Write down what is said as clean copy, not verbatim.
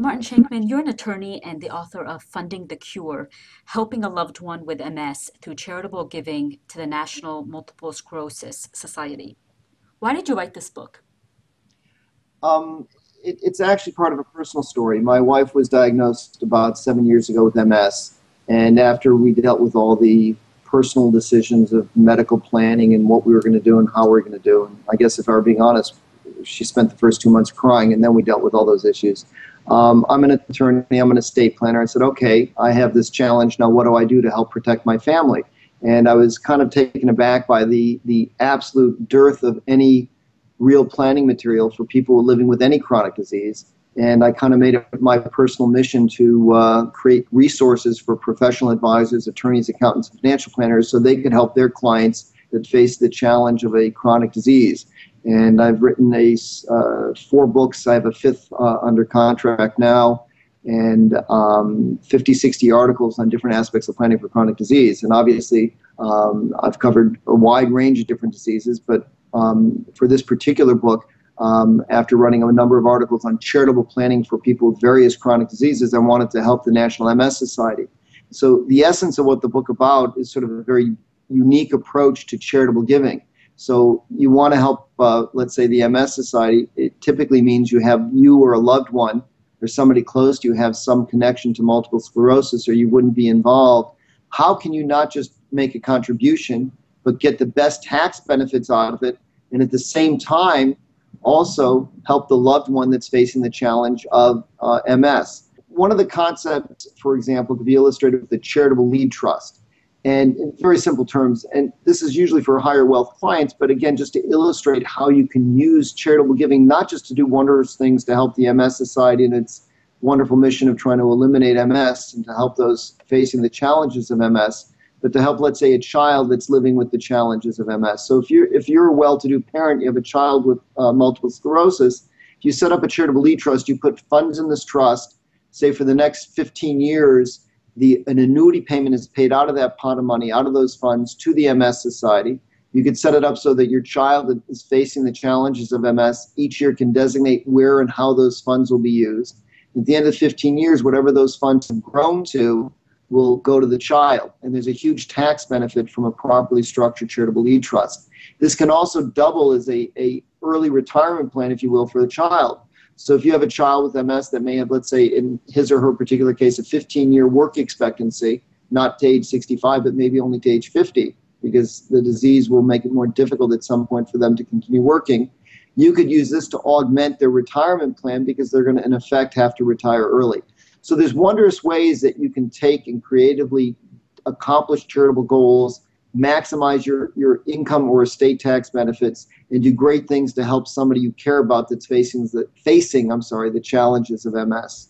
Martin Shenkman, you're an attorney and the author of Funding the Cure, helping a loved one with MS through charitable giving to the National Multiple Sclerosis Society. Why did you write this book? Um, it's actually part of a personal story. My wife was diagnosed about 7 years ago with MS, and after we dealt with all the personal decisions of medical planning and what we were going to do and how we were going to do, and I guess if I were being honest, she spent the first 2 months crying, and then we dealt with all those issues. I'm an attorney, I'm an estate planner. I said, okay, I have this challenge. Now what do I do to help protect my family? And I was kind of taken aback by the absolute dearth of any real planning material for people living with any chronic disease. And I kind of made it my personal mission to create resources for professional advisors, attorneys, accountants, and financial planners so they could help their clients that face the challenge of a chronic disease. And I've written 4 books. I have a 5th under contract now, and 50, 60 articles on different aspects of planning for chronic disease. And obviously, I've covered a wide range of different diseases, but for this particular book, after running a number of articles on charitable planning for people with various chronic diseases, I wanted to help the National MS Society. So the essence of what the book about is sort of a very unique approach to charitable giving. So you want to help, let's say, the MS Society. It typically means you or a loved one or somebody close to you have some connection to multiple sclerosis, or you wouldn't be involved. How can you not just make a contribution, but get the best tax benefits out of it, and at the same time also help the loved one that's facing the challenge of MS? One of the concepts, for example, could be illustrated with the charitable lead trust. And in very simple terms, and this is usually for higher wealth clients, but again, just to illustrate how you can use charitable giving, not just to do wondrous things to help the MS Society and its wonderful mission of trying to eliminate MS and to help those facing the challenges of MS, but to help, let's say, a child that's living with the challenges of MS. So if you're a well-to-do parent, you have a child with multiple sclerosis, if you set up a charitable lead trust, you put funds in this trust, say for the next 15 years, an annuity payment is paid out of that pot of money, out of those funds, to the MS Society. You could set it up so that your child that is facing the challenges of MS each year can designate where and how those funds will be used. At the end of 15 years, whatever those funds have grown to will go to the child. And there's a huge tax benefit from a properly structured charitable lead trust. This can also double as a early retirement plan, if you will, for the child. So if you have a child with MS that may have, let's say, in his or her particular case, a 15-year work expectancy, not to age 65, but maybe only to age 50, because the disease will make it more difficult at some point for them to continue working, you could use this to augment their retirement plan because they're going to, in effect, have to retire early. So there's wondrous ways that you can take and creatively accomplish charitable goals, maximize your income or estate tax benefits, and do great things to help somebody you care about that's facing the challenges of MS.